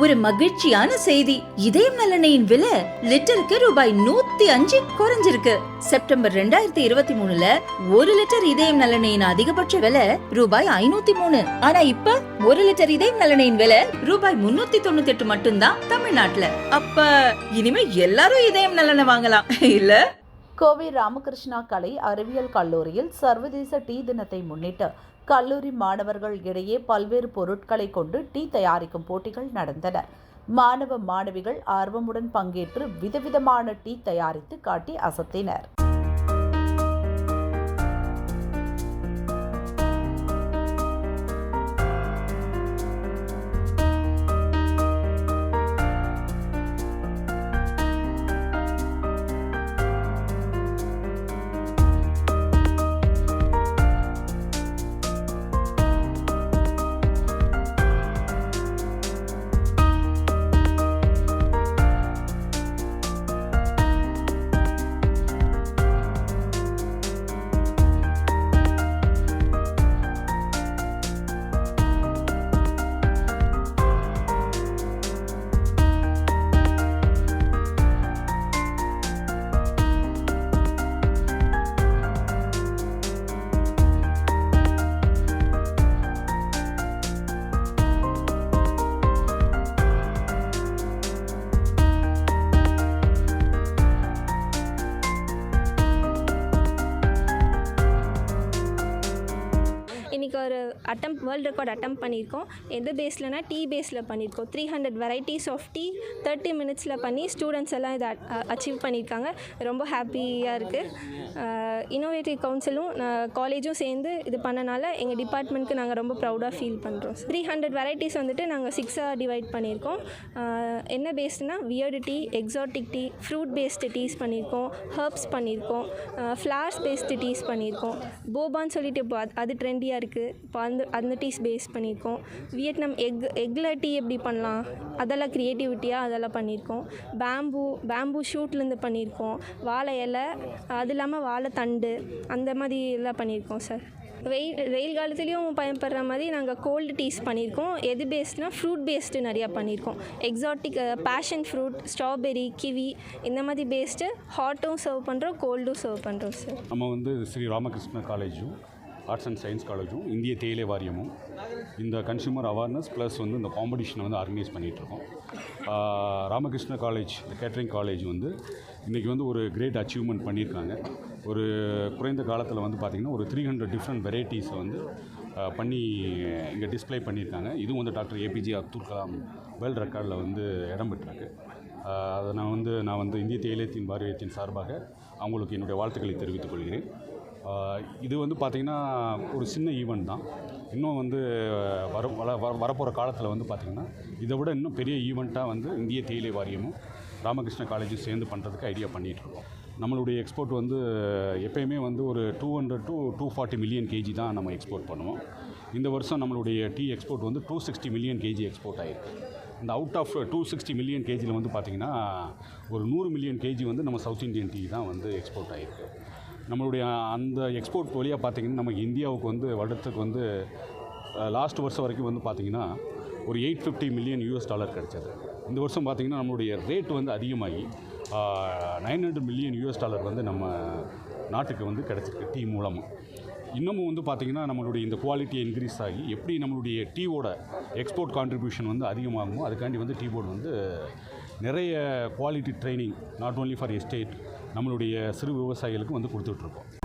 ஒரு மகிழ்ச்சியான செய்தி. இதயம் நல்லெண்ணெயின் விலை லிட்டருக்கு ரூபாய் 105 குறைஞ்சிருக்கு. செப்டம்பர் 2023ல 1 லிட்டர் இதயம் நல்லெண்ணெயின் அதிகபட்ச விலை ரூபாய் 503. ஆனா இப்ப 1 லிட்டர் இதயம் நல்லெண்ணெயின் விலை ரூபாய் 398 மட்டும்தான் தமிழ்நாட்டுல. அப்ப இனிமே எல்லாரும் இதயம் நல்லெண்ணெய் வாங்கலாம் இல்ல? கோவை ராமகிருஷ்ணா கலை அறிவியல் கல்லூரியில் சர்வதேச டீ தினத்தை முன்னிட்டு கல்லூரி மாணவர்கள் இடையே பல்வேறு பொருட்களை கொண்டு டீ தயாரிக்கும் போட்டிகள் நடந்தன. மாணவ மாணவிகள் ஆர்வமுடன் பங்கேற்று விதவிதமான டீ தயாரித்து காட்டி அசத்தினர். இன்றைக்கி ஒரு வேர்ல்டு ரெக்கார்ட் அட்டெம்ப்ட் பண்ணியிருக்கோம். எது பேஸ்லனா டீ பேஸில் பண்ணியிருக்கோம். 300 வெரைட்டிஸ் ஆஃப் டீ 30 மினிட்ஸில் பண்ணி ஸ்டூடெண்ட்ஸ் எல்லாம் இதை அச்சீவ் பண்ணியிருக்காங்க. ரொம்ப ஹாப்பியாக இருக்குது. இன்னோவேட்டிவ் கவுன்சிலும் காலேஜும் சேர்ந்து இது பண்ணனால எங்கள் டிபார்ட்மெண்ட்க்கு நாங்கள் ரொம்ப ப்ரௌடாக ஃபீல் பண்ணுறோம். 300 வெரைட்டிஸ் வந்துட்டு நாங்கள் 6ஆக டிவைட் பண்ணியிருக்கோம். என்ன பேஸ்டுனா weird tea, exotic tea, fruit based teas பண்ணியிருக்கோம், ஹர்ப்ஸ் பண்ணியிருக்கோம், ஃப்ளவர்ஸ் பேஸ்டு டீஸ் பண்ணியிருக்கோம், போபான்னு சொல்லிட்டு இப்போ அது ட்ரெண்டியாக இருக்குது. இப்போ அந்த டீஸ் பேஸ் பண்ணியிருக்கோம். வியட்நாம் எக்கில் டீ எப்படி பண்ணலாம் அதெல்லாம் க்ரியேட்டிவிட்டியாக அதெல்லாம் பண்ணியிருக்கோம். பேம்பூ ஷூட்லேருந்து பண்ணியிருக்கோம். வாழை இலை, அது இல்லாமல் வாழை தண்டு, அந்த மாதிரி எல்லாம் பண்ணியிருக்கோம் சார். வெயில் காலத்துலேயும் பயன்படுற மாதிரி நாங்கள் கோல்டு டீஸ் பண்ணியிருக்கோம். எது பேஸ்ட்னால் ஃப்ரூட் பேஸ்டு நிறையா பண்ணியிருக்கோம். Exotic passion fruit, strawberry, kiwi, இந்த மாதிரி பேஸ்ட்டு ஹாட்டும் சர்வ் பண்ணுறோம், கோல்டும் சர்வ் பண்ணுறோம் சார். நம்ம வந்து ஸ்ரீ ராமகிருஷ்ணா காலேஜும் ஆர்ட்ஸ் அண்ட் சயின்ஸ் காலேஜும் இந்திய தேயிலை வாரியமும் இந்த கன்சியூமர் அவேர்னஸ் ப்ளஸ் வந்து இந்த காம்படிஷனை வந்து ஆர்கனைஸ் பண்ணிகிட்ருக்கோம். ராமகிருஷ்ணா காலேஜ் கேட்ரிங் காலேஜ் வந்து இன்றைக்கி வந்து ஒரு கிரேட் அச்சீவ்மெண்ட் பண்ணியிருக்காங்க. ஒரு குறைந்த காலத்தில் வந்து பார்த்திங்கன்னா ஒரு 300 டிஃப்ரெண்ட் வெரைட்டிஸை வந்து பண்ணி இங்கே டிஸ்ப்ளே பண்ணியிருக்காங்க. இதுவும் வந்து doctor APJ Abdul Kalam world ரெக்கார்டில் வந்து இடம் பெற்றிருக்கு. அதை நான் வந்து இந்திய தேயிலை வாரியத்தின் சார்பாக அவங்களுக்கு என்னுடைய வாழ்த்துக்களை தெரிவித்துக் கொள்கிறேன். இது வந்து பார்த்திங்கன்னா ஒரு சின்ன ஈவெண்ட் தான். இன்னும் வந்து வரப்போகிற காலத்தில் வந்து பார்த்திங்கன்னா இதை விட இன்னும் பெரிய ஈவெண்ட்டாக வந்து இந்திய தேயிலை வாரியமும் ராமகிருஷ்ணா காலேஜும் சேர்ந்து பண்ணுறதுக்கு ஐடியா பண்ணிகிட்ருக்கோம். நம்மளுடைய எக்ஸ்போர்ட் வந்து எப்போயுமே வந்து ஒரு 200 to 240 மில்லியன் கேஜி தான் நம்ம எக்ஸ்போர்ட் பண்ணுவோம். இந்த வருஷம் நம்மளுடைய டீ எக்ஸ்போர்ட் வந்து 260 மில்லியன் கேஜி எக்ஸ்போர்ட் ஆகிருக்கு. இந்த அவுட் ஆஃப் 260 மில்லியன் கேஜியில் வந்து பார்த்திங்கன்னா ஒரு 100 மில்லியன் கேஜி வந்து நம்ம சவுத் இந்தியன் டீ தான் வந்து எக்ஸ்போர்ட் ஆகிருக்கு. நம்மளுடைய அந்த எக்ஸ்போர்ட் வழியாக பார்த்திங்கன்னா நம்ம இந்தியாவுக்கு வந்து வருடத்துக்கு வந்து லாஸ்ட் வருஷம் வரைக்கும் வந்து பார்த்திங்கன்னா ஒரு $850 மில்லியன் கிடச்சது. இந்த வருஷம் பார்த்திங்கன்னா நம்மளுடைய ரேட் வந்து அதிகமாகி $900 மில்லியன் வந்து நம்ம நாட்டுக்கு வந்து கிடச்சிருக்கு டீ மூலமாக. இன்னமும் வந்து பார்த்திங்கன்னா நம்மளுடைய இந்த குவாலிட்டி இன்க்ரீஸ் ஆகி எப்படி நம்மளுடைய டீயோட எக்ஸ்போர்ட் கான்ட்ரிபியூஷன் வந்து அதிகமாகுமோ அதுக்காண்டி வந்து டீ போர்டு வந்து நிறைய quality training not only for estate நம்மளுடைய சிறு விவசாயிகளுக்கு வந்து கொடுத்துட்ருக்கோம்.